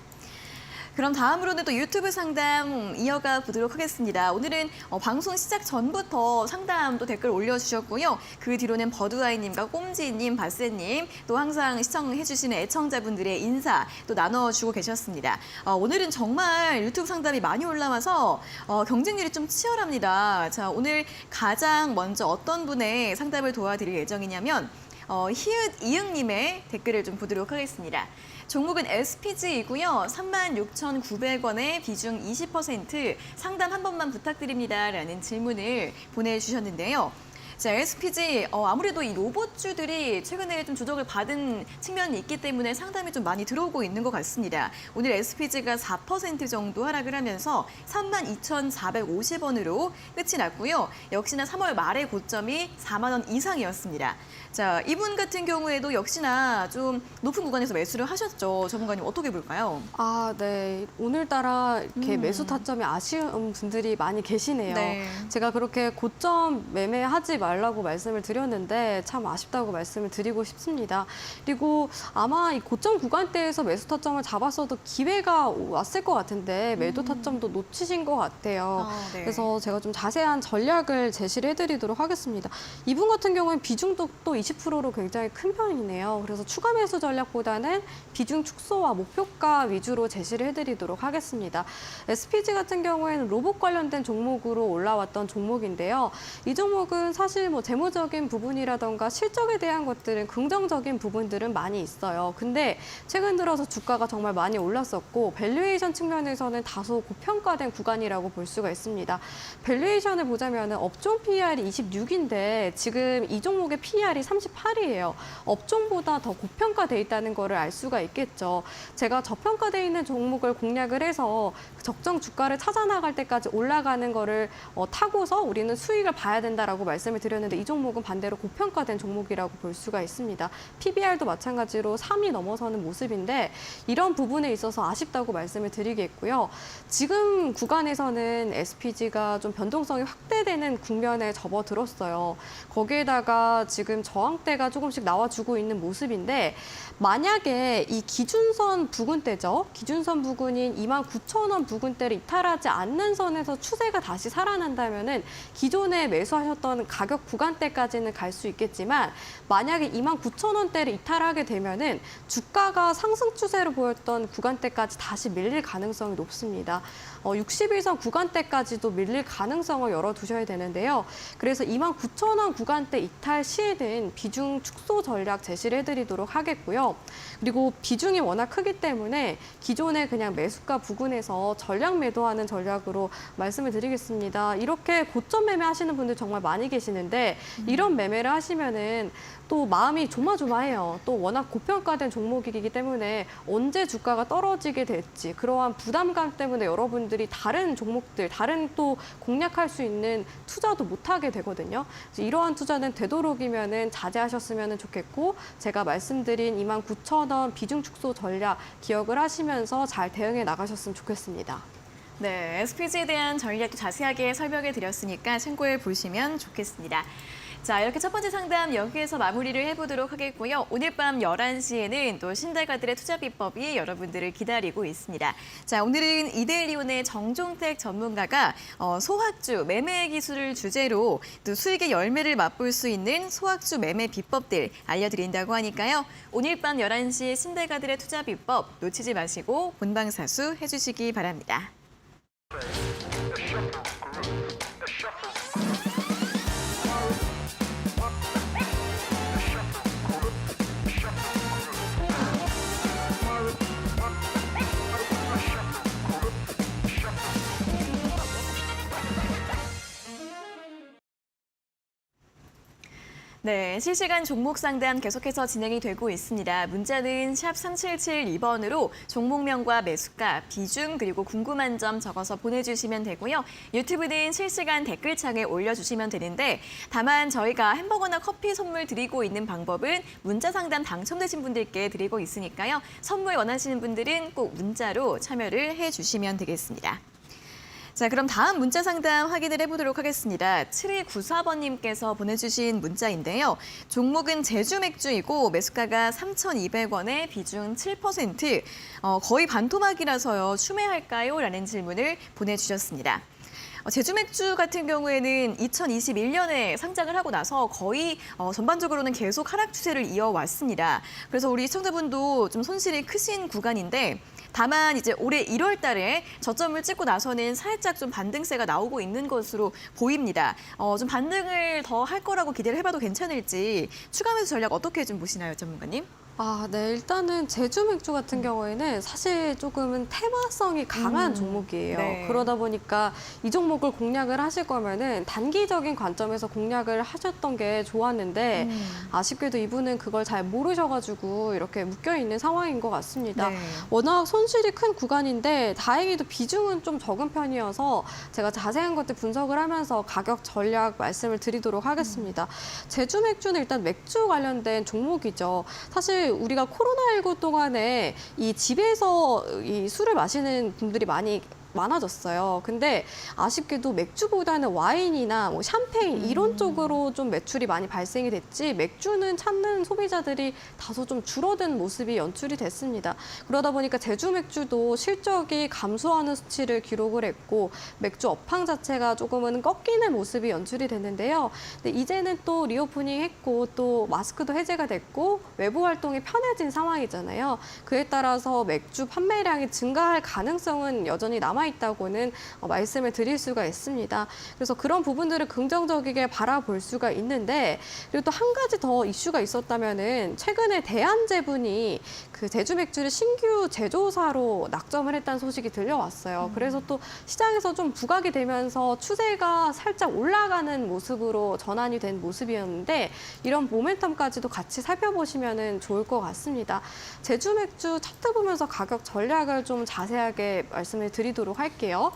그럼 다음으로는 또 유튜브 상담 이어가 보도록 하겠습니다. 오늘은 방송 시작 전부터 상담 또 댓글 올려주셨고요. 그 뒤로는 버드아이님과 꼼지님, 바세님 또 항상 시청해주시는 애청자분들의 인사 또 나눠주고 계셨습니다. 오늘은 정말 유튜브 상담이 많이 올라와서 경쟁률이 좀 치열합니다. 자, 오늘 가장 먼저 어떤 분의 상담을 도와드릴 예정이냐면 히읗 이응님의 댓글을 좀 보도록 하겠습니다. 종목은 SPG이고요. 36,900원에 비중 20% 상담 한 번만 부탁드립니다라는 질문을 보내주셨는데요. 자, SPG 아무래도 이 로봇주들이 최근에 좀 조정을 받은 측면이 있기 때문에 상담이 좀 많이 들어오고 있는 것 같습니다. 오늘 SPG가 4% 정도 하락을 하면서 32,450원으로 끝이 났고요. 역시나 3월 말의 고점이 4만 원 이상이었습니다. 자, 이분 같은 경우에도 역시나 좀 높은 구간에서 매수를 하셨죠. 전문가님 어떻게 볼까요? 아, 네. 오늘따라 이렇게 음. 매수 타점이 아쉬운 분들이 많이 계시네요. 네. 제가 그렇게 고점 매매하지 말라고 말씀을 드렸는데 참 아쉽다고 말씀을 드리고 싶습니다. 그리고 아마 이 고점 구간대에서 매수 타점을 잡았어도 기회가 왔을 것 같은데 매도 타점도 놓치신 것 같아요. 네. 그래서 제가 좀 자세한 전략을 제시를 해드리도록 하겠습니다. 이분 같은 경우는 비중도 또 20%로 굉장히 큰 편이네요. 그래서 추가 매수 전략보다는 비중 축소와 목표가 위주로 제시를 해드리도록 하겠습니다. SPG 같은 경우에는 로봇 관련된 종목으로 올라왔던 종목인데요. 이 종목은 사실 뭐 재무적인 부분이라던가 실적에 대한 것들은 긍정적인 부분들은 많이 있어요. 근데 최근 들어서 주가가 정말 많이 올랐었고 밸류에이션 측면에서는 다소 고평가된 구간이라고 볼 수가 있습니다. 밸류에이션을 보자면 업종 PER이 26인데 지금 이 종목의 PER이 38이에요. 업종보다 더 고평가돼 있다는 거를 알 수가 있겠죠. 제가 저평가돼 있는 종목을 공략을 해서 적정 주가를 찾아 나갈 때까지 올라가는 거를 타고서 우리는 수익을 봐야 된다라고 말씀을 드렸는데 이 종목은 반대로 고평가된 종목이라고 볼 수가 있습니다. PBR도 마찬가지로 3이 넘어서는 모습인데 이런 부분에 있어서 아쉽다고 말씀을 드리겠고요. 지금 구간에서는 SPG가 좀 변동성이 확대되는 국면에 접어들었어요. 거기에다가 지금 저항대가 조금씩 나와주고 있는 모습인데 만약에 이 기준선 부근대죠. 기준선 부근인 29,000원 부근대를 이탈하지 않는 선에서 추세가 다시 살아난다면은 기존에 매수하셨던 가격 구간대까지는 갈 수 있겠지만 만약에 29,000원대를 이탈하게 되면은 주가가 상승 추세로 보였던 구간대까지 다시 밀릴 가능성이 높습니다. 60일선 구간대까지도 밀릴 가능성을 열어두셔야 되는데요. 그래서 29,000원 구간대 이탈 시에는 비중 축소 전략 제시를 해드리도록 하겠고요. 그리고 비중이 워낙 크기 때문에 기존에 그냥 매수가 부근에서 전략 매도하는 전략으로 말씀을 드리겠습니다. 이렇게 고점 매매하시는 분들 정말 많이 계시는데 이런 매매를 하시면은 또 마음이 조마조마해요. 또 워낙 고평가된 종목이기 때문에 언제 주가가 떨어지게 될지 그러한 부담감 때문에 여러분들이 다른 종목들, 다른 또 공략할 수 있는 투자도 못하게 되거든요. 그래서 이러한 투자는 되도록이면은 자제하셨으면 좋겠고 제가 말씀드린 29,000원 비중 축소 전략 기억을 하시면서 잘 대응해 나가셨으면 좋겠습니다. 네, SPG에 대한 전략도 자세하게 설명해 드렸으니까 참고해 보시면 좋겠습니다. 자, 이렇게 첫 번째 상담 여기에서 마무리를 해보도록 하겠고요. 오늘 밤 11시에는 또 신달가들의 투자 비법이 여러분들을 기다리고 있습니다. 자, 오늘은 이데일리온의 정종택 전문가가 소확주 매매 기술을 주제로 또 수익의 열매를 맛볼 수 있는 소확주 매매 비법들 알려드린다고 하니까요. 오늘 밤 11시 신달가들의 투자 비법 놓치지 마시고 본방사수 해주시기 바랍니다. 네, 실시간 종목 상담 계속해서 진행이 되고 있습니다. 문자는 샵 3772번으로 종목명과 매수가, 비중, 그리고 궁금한 점 적어서 보내주시면 되고요. 유튜브는 실시간 댓글창에 올려주시면 되는데 다만 저희가 햄버거나 커피 선물 드리고 있는 방법은 문자 상담 당첨되신 분들께 드리고 있으니까요. 선물 원하시는 분들은 꼭 문자로 참여를 해주시면 되겠습니다. 자, 그럼 다음 문자 상담 확인을 해보도록 하겠습니다. 7294번님께서 보내주신 문자인데요. 종목은 제주맥주이고 매수가가 3,200원에 비중 7%, 거의 반토막이라서요. 추매할까요? 라는 질문을 보내주셨습니다. 제주맥주 같은 경우에는 2021년에 상장을 하고 나서 거의 전반적으로는 계속 하락 추세를 이어왔습니다. 그래서 우리 시청자분도 좀 손실이 크신 구간인데 다만 이제 올해 1월 달에 저점을 찍고 나서는 살짝 좀 반등세가 나오고 있는 것으로 보입니다. 좀 반등을 더 할 거라고 기대를 해봐도 괜찮을지 추가 매수 전략 어떻게 좀 보시나요, 전문가님? 네. 일단은 제주 맥주 같은 경우에는 사실 조금은 테마성이 강한 종목이에요. 네. 그러다 보니까 이 종목을 공략을 하실 거면은 단기적인 관점에서 공략을 하셨던 게 좋았는데 아쉽게도 이분은 그걸 잘 모르셔가지고 이렇게 묶여 있는 상황인 것 같습니다. 네. 워낙 손실이 큰 구간인데 다행히도 비중은 좀 적은 편이어서 제가 자세한 것들 분석을 하면서 가격 전략 말씀을 드리도록 하겠습니다. 제주 맥주는 일단 맥주 관련된 종목이죠. 사실 우리가 코로나19 동안에 이 집에서 이 술을 마시는 분들이 많아졌어요. 근데 아쉽게도 맥주보다는 와인이나 뭐 샴페인 이런 쪽으로 좀 매출이 많이 발생이 됐지 맥주는 찾는 소비자들이 다소 좀 줄어든 모습이 연출이 됐습니다. 그러다 보니까 제주 맥주도 실적이 감소하는 수치를 기록을 했고 맥주 업황 자체가 조금은 꺾이는 모습이 연출이 됐는데요. 근데 이제는 또 리오프닝 했고 또 마스크도 해제가 됐고 외부 활동이 편해진 상황이잖아요. 그에 따라서 맥주 판매량이 증가할 가능성은 여전히 남아있다고는 말씀을 드릴 수가 있습니다. 그래서 그런 부분들을 긍정적이게 바라볼 수가 있는데 그리고 또 한 가지 더 이슈가 있었다면은 최근에 대한제분이 그 제주 맥주를 신규 제조사로 낙점을 했다는 소식이 들려왔어요. 그래서 또 시장에서 좀 부각이 되면서 추세가 살짝 올라가는 모습으로 전환이 된 모습이었는데 이런 모멘텀까지도 같이 살펴보시면 좋을 것 같습니다. 제주 맥주 차트 보면서 가격 전략을 좀 자세하게 말씀을 드리도록 할게요.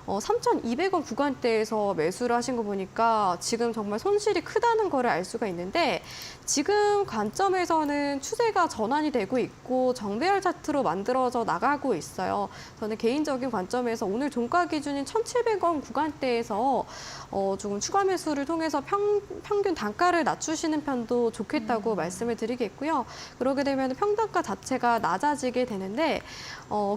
3,200원 구간대에서 매수를 하신 거 보니까 지금 정말 손실이 크다는 거를 알 수가 있는데 지금 관점에서는 추세가 전환이 되고 있고 정배열 차트로 만들어져 나가고 있어요. 저는 개인적인 관점에서 오늘 종가 기준인 1,700원 구간대에서 조금 추가 매수를 통해서 평균 단가를 낮추시는 편도 좋겠다고 말씀을 드리겠고요. 그러게 되면 평단가 자체가 낮아지게 되는데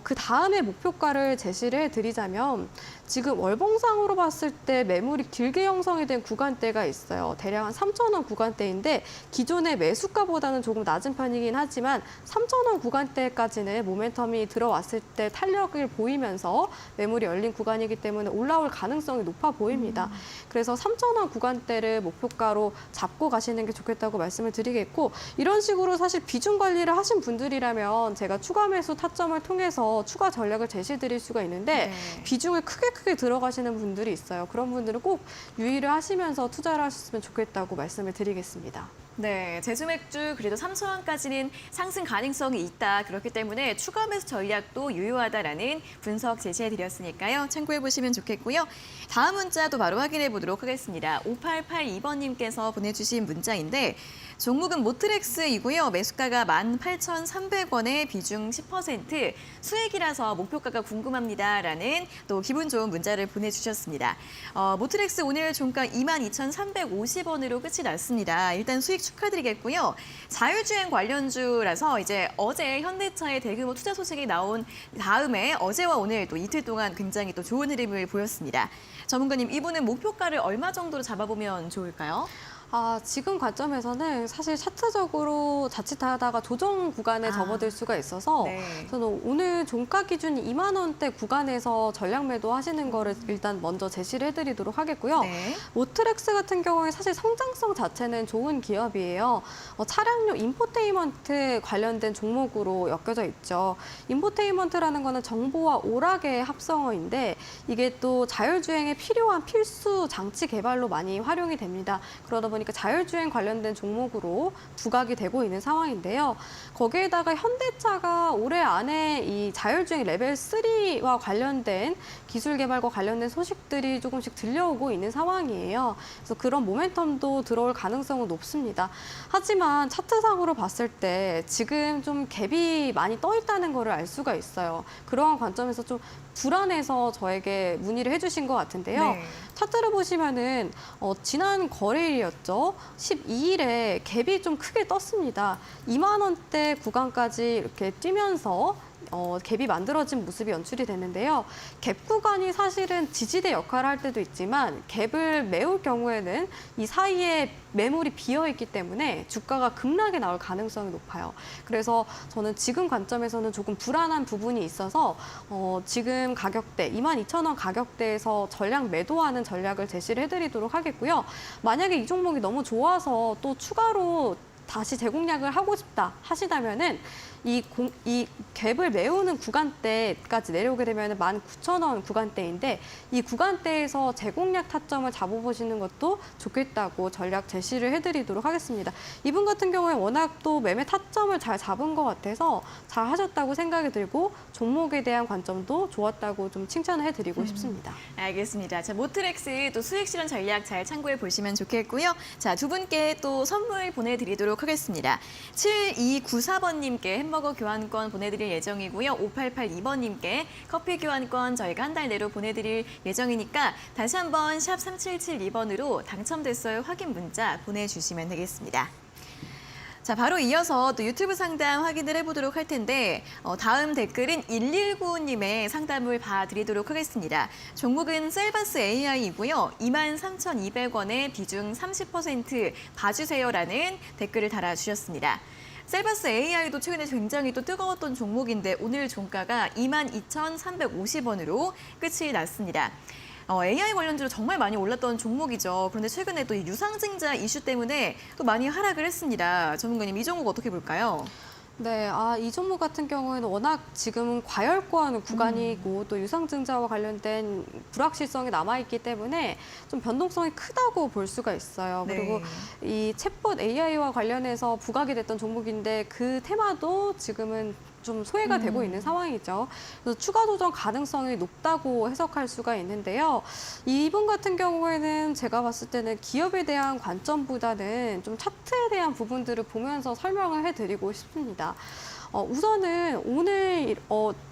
그 다음에 목표가를 제시를 해드리자면 지금 월봉상으로 봤을 때 매물이 길게 형성이 된 구간대가 있어요. 대략 한 3,000원 구간대인데 기존의 매수가보다는 조금 낮은 편이긴 하지만 3,000원 구간대까지는 모멘텀이 들어왔을 때 탄력을 보이면서 매물이 열린 구간이기 때문에 올라올 가능성이 높아 보입니다. 그래서 3,000원 구간대를 목표가로 잡고 가시는 게 좋겠다고 말씀을 드리겠고 이런 식으로 사실 비중 관리를 하신 분들이라면 제가 추가 매수 타점을 통해서 추가 전략을 제시해 드릴 수가 있는데 네. 비중을 크게 들어가시는 분들이 있어요. 그런 분들은 꼭 유의를 하시면서 투자를 하셨으면 좋겠다고 말씀을 드리겠습니다. 네, 제주 맥주 그래도 3,000원까지는 상승 가능성이 있다. 그렇기 때문에 추가 매수 전략도 유효하다라는 분석 제시해드렸으니까요. 참고해보시면 좋겠고요. 다음 문자도 바로 확인해 보도록 하겠습니다. 5882번님께서 보내주신 문자인데 종목은 모트렉스이고요. 매수가가 18,300원에 비중 10%, 수익이라서 목표가가 궁금합니다라는 또 기분 좋은 문자를 보내주셨습니다. 모트렉스 오늘 종가 22,350원으로 끝이 났습니다. 일단 수익 축하드리겠고요. 자율주행 관련주라서 이제 어제 현대차의 대규모 투자 소식이 나온 다음에 어제와 오늘 또 이틀 동안 굉장히 또 좋은 흐름을 보였습니다. 전문가님, 이분은 목표가를 얼마 정도로 잡아보면 좋을까요? 지금 관점에서는 사실 차트적으로 자칫하다가 조정 구간에 접어들 수가 있어서 네. 저는 오늘 종가 기준 2만 원대 구간에서 전략 매도 하시는 거를 일단 먼저 제시를 해드리도록 하겠고요. 네. 모트렉스 같은 경우에 사실 성장성 자체는 좋은 기업이에요. 차량용 인포테인먼트 관련된 종목으로 엮여져 있죠. 인포테인먼트라는 거는 정보와 오락의 합성어인데 이게 또 자율주행에 필요한 필수 장치 개발로 많이 활용이 됩니다. 그러다 보니까 자율주행 관련된 종목으로 부각이 되고 있는 상황인데요. 거기에다가 현대차가 올해 안에 이 자율주행 레벨 3와 관련된 기술 개발과 관련된 소식들이 조금씩 들려오고 있는 상황이에요. 그래서 그런 모멘텀도 들어올 가능성은 높습니다. 하지만 차트상으로 봤을 때 지금 좀 갭이 많이 떠 있다는 거를 알 수가 있어요. 그러한 관점에서 좀 불안해서 저에게 문의를 해주신 것 같은데요. 네. 차트를 보시면은 지난 거래일이었죠. 12일에 갭이 좀 크게 떴습니다. 2만 원대 구간까지 이렇게 뛰면서 갭이 만들어진 모습이 연출이 됐는데요. 갭 구간이 사실은 지지대 역할을 할 때도 있지만 갭을 메울 경우에는 이 사이에 매물이 비어있기 때문에 주가가 급락에 나올 가능성이 높아요. 그래서 저는 지금 관점에서는 조금 불안한 부분이 있어서 지금 가격대 22,000원 가격대에서 전략 매도하는 전략을 제시를 해드리도록 하겠고요. 만약에 이 종목이 너무 좋아서 또 추가로 다시 재공략을 하고 싶다 하시다면은 이 갭을 메우는 구간대까지 내려오게 되면 19,000원 구간대인데 이 구간대에서 재공략 타점을 잡아보시는 것도 좋겠다고 전략 제시를 해드리도록 하겠습니다. 이분 같은 경우에 워낙 또 매매 타점을 잘 잡은 것 같아서 잘 하셨다고 생각이 들고 종목에 대한 관점도 좋았다고 좀 칭찬을 해드리고 싶습니다. 알겠습니다. 자, 모트렉스 또 수익 실현 전략 잘 참고해 보시면 좋겠고요. 자, 두 분께 또 선물 보내드리도록 하겠습니다. 7294번님께 햄버거 교환권 보내드릴 예정이고요. 5882번님께 커피 교환권 저희가 한 달 내로 보내드릴 예정이니까 다시 한번 샵 3772번으로 당첨됐어요 확인 문자 보내주시면 되겠습니다. 자, 바로 이어서 또 유튜브 상담 확인을 해보도록 할 텐데 다음 댓글은 119님의 상담을 봐드리도록 하겠습니다. 종목은 셀바스 AI이고요. 23,200원에 비중 30% 봐주세요라는 댓글을 달아주셨습니다. 셀바스 AI도 최근에 굉장히 또 뜨거웠던 종목인데 오늘 종가가 22,350원으로 끝이 났습니다. AI 관련주로 정말 많이 올랐던 종목이죠. 그런데 최근에 또 이 유상증자 이슈 때문에 또 많이 하락을 했습니다. 전문가님, 이 종목 어떻게 볼까요? 네, 이 종목 같은 경우에는 워낙 지금 과열권 구간이고 또 유상증자와 관련된 불확실성이 남아있기 때문에 좀 변동성이 크다고 볼 수가 있어요. 네. 그리고 이 챗봇 AI와 관련해서 부각이 됐던 종목인데 그 테마도 지금은 좀 소외가 되고 있는 상황이죠. 그래서 추가 도전 가능성이 높다고 해석할 수가 있는데요. 이분 같은 경우에는 제가 봤을 때는 기업에 대한 관점보다는 좀 차트에 대한 부분들을 보면서 설명을 해드리고 싶습니다. 우선은 오늘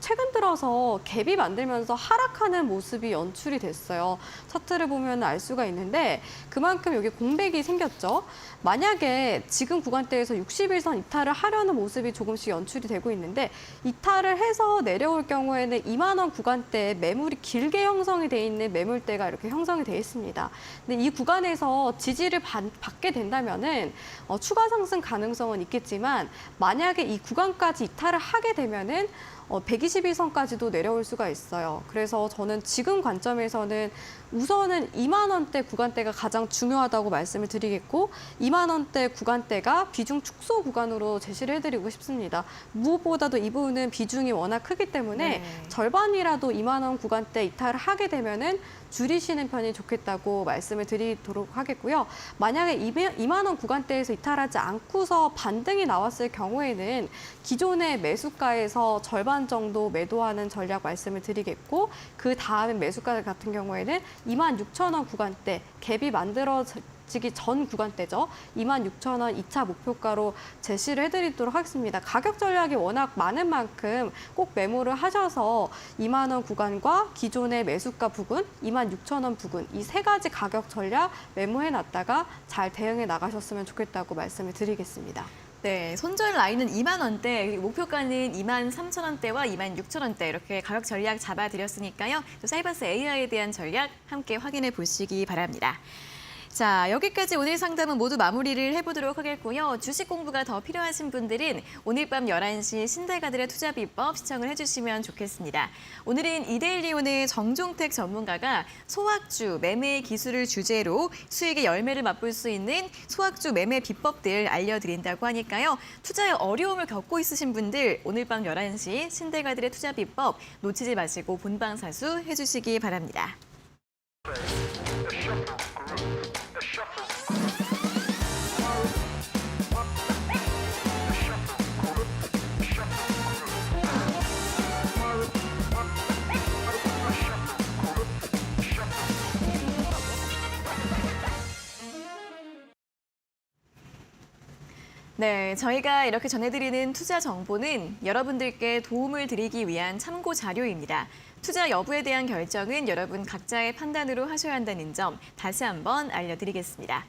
최근 들어서 갭이 만들면서 하락하는 모습이 연출이 됐어요. 차트를 보면 알 수가 있는데 그만큼 여기 공백이 생겼죠. 만약에 지금 구간대에서 61선 이탈을 하려는 모습이 조금씩 연출이 되고 있는데 이탈을 해서 내려올 경우에는 2만 원 구간대에 매물이 길게 형성이 돼 있는 매물대가 이렇게 형성이 돼 있습니다. 근데 이 구간에서 지지를 받게 된다면은 추가 상승 가능성은 있겠지만 만약에 이 구간까지 이탈을 하게 되면은 121선까지도 내려올 수가 있어요. 그래서 저는 지금 관점에서는 우선은 2만 원대 구간대가 가장 중요하다고 말씀을 드리겠고 2만 원대 구간대가 비중 축소 구간으로 제시를 해드리고 싶습니다. 무엇보다도 이 부분은 비중이 워낙 크기 때문에 절반이라도 2만 원 구간대 이탈을 하게 되면은 줄이시는 편이 좋겠다고 말씀을 드리도록 하겠고요. 만약에 2만 원 구간대에서 이탈하지 않고서 반등이 나왔을 경우에는 기존의 매수가에서 절반 정도 매도하는 전략 말씀을 드리겠고 그 다음에 매수가 같은 경우에는 26,000원 구간대 갭이 만들어지기 전 구간대죠. 26,000원 2차 목표가로 제시를 해드리도록 하겠습니다. 가격 전략이 워낙 많은 만큼 꼭 메모를 하셔서 2만 원 구간과 기존의 매수가 부근, 26,000원 부근 이 세 가지 가격 전략 메모해놨다가 잘 대응해 나가셨으면 좋겠다고 말씀을 드리겠습니다. 네, 손절 라인은 2만 원대, 목표가는 23,000원대와 26,000원대 이렇게 가격 전략 잡아드렸으니까요. 또 사이버스 AI에 대한 전략 함께 확인해 보시기 바랍니다. 자, 여기까지 오늘 상담은 모두 마무리를 해보도록 하겠고요. 주식 공부가 더 필요하신 분들은 오늘 밤 11시 신대가들의 투자 비법 시청을 해주시면 좋겠습니다. 오늘은 이데일리온의 정종택 전문가가 소확주 매매 기술을 주제로 수익의 열매를 맛볼 수 있는 소확주 매매 비법들 알려드린다고 하니까요. 투자에 어려움을 겪고 있으신 분들 오늘 밤 11시 신대가들의 투자 비법 놓치지 마시고 본방사수 해주시기 바랍니다. 네, 저희가 이렇게 전해드리는 투자 정보는 여러분들께 도움을 드리기 위한 참고 자료입니다. 투자 여부에 대한 결정은 여러분 각자의 판단으로 하셔야 한다는 점 다시 한번 알려드리겠습니다.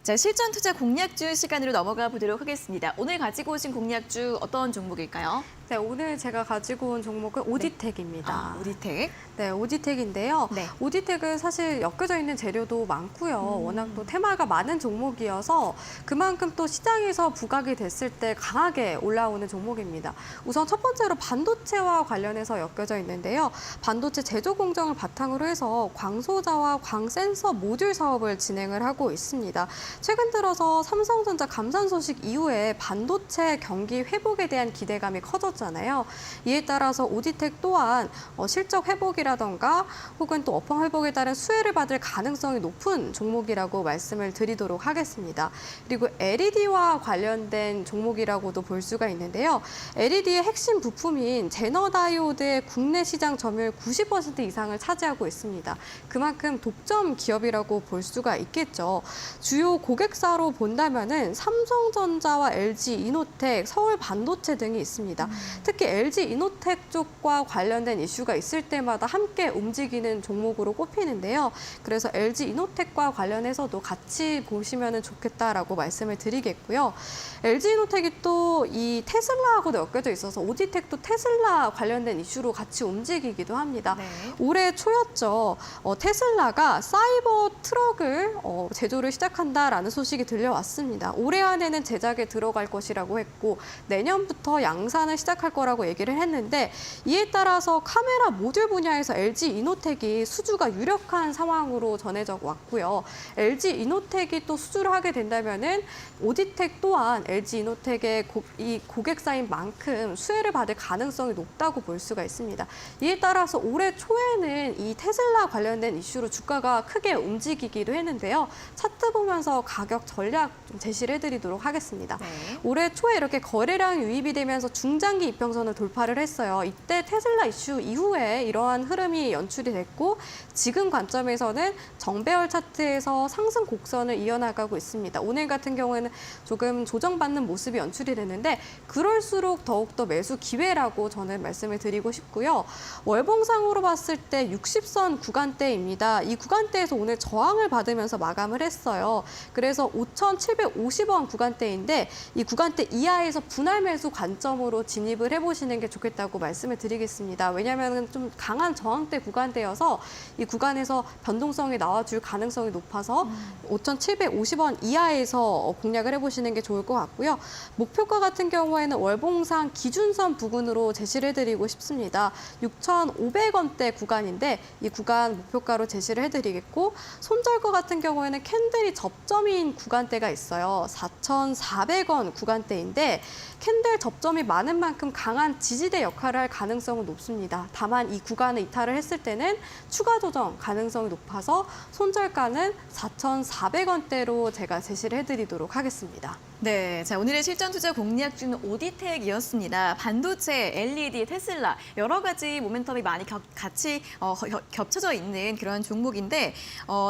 자, 실전 투자 공략주 시간으로 넘어가 보도록 하겠습니다. 오늘 가지고 오신 공략주 어떤 종목일까요? 네, 오늘 제가 가지고 온 종목은 오디텍입니다. 오디텍. 네, 오디텍인데요. 네. 오디텍은 사실 엮여져 있는 재료도 많고요. 워낙 또 테마가 많은 종목이어서 그만큼 또 시장에서 부각이 됐을 때 강하게 올라오는 종목입니다. 우선 첫 번째로 반도체와 관련해서 엮여져 있는데요. 반도체 제조 공정을 바탕으로 해서 광소자와 광센서 모듈 사업을 진행을 하고 있습니다. 최근 들어서 삼성전자 감산 소식 이후에 반도체 경기 회복에 대한 기대감이 커졌잖아요. 이에 따라서 오디텍 또한 실적 회복이라던가 혹은 또 업황 회복에 따른 수혜를 받을 가능성이 높은 종목이라고 말씀을 드리도록 하겠습니다. 그리고 LED와 관련된 종목이라고도 볼 수가 있는데요. LED의 핵심 부품인 제너 다이오드의 국내 시장 점유율 90% 이상을 차지하고 있습니다. 그만큼 독점 기업이라고 볼 수가 있겠죠. 주요 고객사로 본다면은 삼성전자와 LG 이노텍, 서울 반도체 등이 있습니다. 특히 LG 이노텍 쪽과 관련된 이슈가 있을 때마다 함께 움직이는 종목으로 꼽히는데요. 그래서 LG 이노텍과 관련해서도 같이 보시면 좋겠다라고 말씀을 드리겠고요. LG 이노텍이 또 이 테슬라하고도 엮여져 있어서 오디텍도 테슬라 관련된 이슈로 같이 움직이기도 합니다. 네. 올해 초였죠. 테슬라가 사이버 트럭을 제조를 시작한다라는 소식이 들려왔습니다. 올해 안에는 제작에 들어갈 것이라고 했고 내년부터 양산을 시작할 거라고 얘기를 했는데 이에 따라서 카메라 모듈 분야에서 LG 이노텍이 수주가 유력한 상황으로 전해져 왔고요. LG 이노텍이 또 수주를 하게 된다면은 오디텍 또한 LG 이노텍의 이 고객사인 만큼 수혜를 받을 가능성이 높다고 볼 수가 있습니다. 이에 따라서 올해 초에는 이 테슬라 관련된 이슈로 주가가 크게 움직이기도 했는데요. 차트 보면서 가격 전략 좀 제시를 해드리도록 하겠습니다. 네. 올해 초에 이렇게 거래량이 유입이 되면서 중장기 이평선을 돌파를 했어요. 이때 테슬라 이슈 이후에 이러한 흐름이 연출이 됐고 지금 관점에서는 정배열 차트에서 상승 곡선을 이어나가고 있습니다. 오늘 같은 경우에는 조금 조정받는 모습이 연출이 됐는데 그럴수록 더욱더 매수 기회라고 저는 말씀을 드리고 싶고요. 월봉상으로 봤을 때 60선 구간대입니다. 이 구간대에서 오늘 저항을 받으면서 마감을 했어요. 그래서 5,750원 구간대인데 이 구간대 이하에서 분할 매수 관점으로 진입을 해보시는 게 좋겠다고 말씀을 드리겠습니다. 왜냐하면 좀 강한 저항대 구간대여서 이 구간에서 변동성이 나와줄 가능성이 높아서 5,750원 이하에서 공략을 해보시는 게 좋을 것 같고요. 목표가 같은 경우에는 월봉상 기준선 부근으로 제시를 해드리고 싶습니다. 6,500원대 구간인데 이 구간 목표가로 제시를 해드리겠고 손절가 같은 경우에는 캔들이 접점인 구간대가 있어요. 4,400원 구간대인데 캔들 접점이 많은 만큼 강한 지지대 역할을 할 가능성은 높습니다. 다만 이 구간을 이탈을 했을 때는 추가 조정 가능성이 높아서 손절가는 4,400원대로 제가 제시를 해드리도록 하겠습니다. 네, 자 오늘의 실전 투자 공략 중 오디텍이었습니다. 반도체, LED, 테슬라 여러 가지 모멘텀이 많이 같이 겹쳐져 있는 그런 종목인데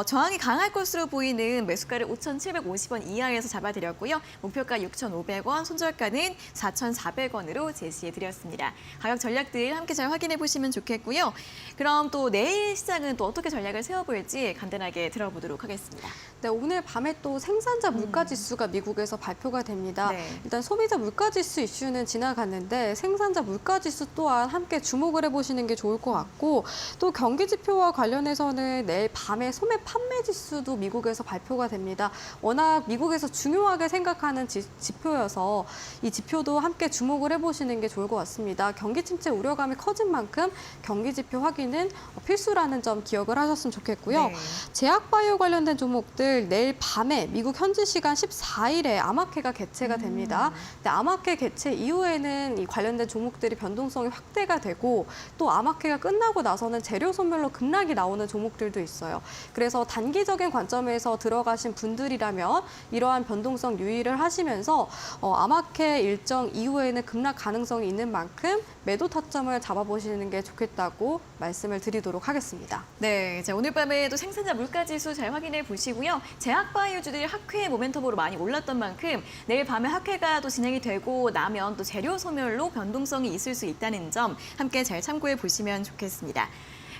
저항이 강할 것으로 보이는 매수가를 5,750원 이하에서 잡아드렸고요. 목표가 6,500원, 손절가는 4,400원으로 제시해드렸습니다. 가격 전략들 함께 잘 확인해 보시면 좋겠고요. 그럼 또 내일 시장은 또 어떻게 전략을 세워볼지 간단하게 들어보도록 하겠습니다. 네, 오늘 밤에 또 생산자 물가지수가 미국에서 발표가 됩니다. 네. 일단 소비자 물가지수 이슈는 지나갔는데 생산자 물가지수 또한 함께 주목을 해보시는 게 좋을 것 같고 또 경기 지표와 관련해서는 내일 밤에 소매 판매 지수도 미국에서 발표가 됩니다. 워낙 미국에서 중요하게 생각하는 지표여서 이 지표도 함께 주목을 해보시는 게 좋을 것 같습니다. 경기 침체 우려감이 커진 만큼 경기 지표 확인은 필수라는 점 기억을 하셨으면 좋겠고요. 네. 제약바이오 관련된 종목들 내일 밤에 미국 현지 시간 14일에 아마케가 개최가 됩니다. 근데 아마케 개최 이후에는 이 관련된 종목들이 변동성이 확대가 되고 또 아마케가 끝나고 나서는 재료 소멸로 급락이 나오는 종목들도 있어요. 그래서 단기적인 관점에서 들어가신 분들이라면 이러한 변동성 유의를 하시면서 아마케 일정 이후에는 급락 가능성이 있는 만큼 매도 타점을 잡아보시는 게 좋겠다고 말씀을 드리도록 하겠습니다. 네, 자 오늘 밤에 또 생산자 물가지수 잘 확인해 보시고요. 제약바이오주들이 학회 모멘텀으로 많이 올랐던 만큼 내일 밤에 학회가 또 진행이 되고 나면 또 재료 소멸로 변동성이 있을 수 있다는 점 함께 잘 참고해 보시면 좋겠습니다.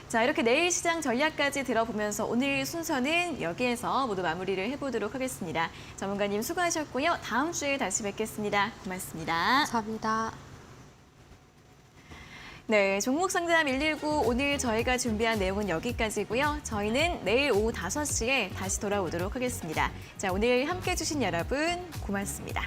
자, 이렇게 내일 시장 전략까지 들어보면서 오늘 순서는 여기에서 모두 마무리를 해보도록 하겠습니다. 전문가님 수고하셨고요. 다음 주에 다시 뵙겠습니다. 고맙습니다. 감사합니다. 네, 종목 상담 119 오늘 저희가 준비한 내용은 여기까지고요. 저희는 내일 오후 5시에 다시 돌아오도록 하겠습니다. 자, 오늘 함께해 주신 여러분 고맙습니다.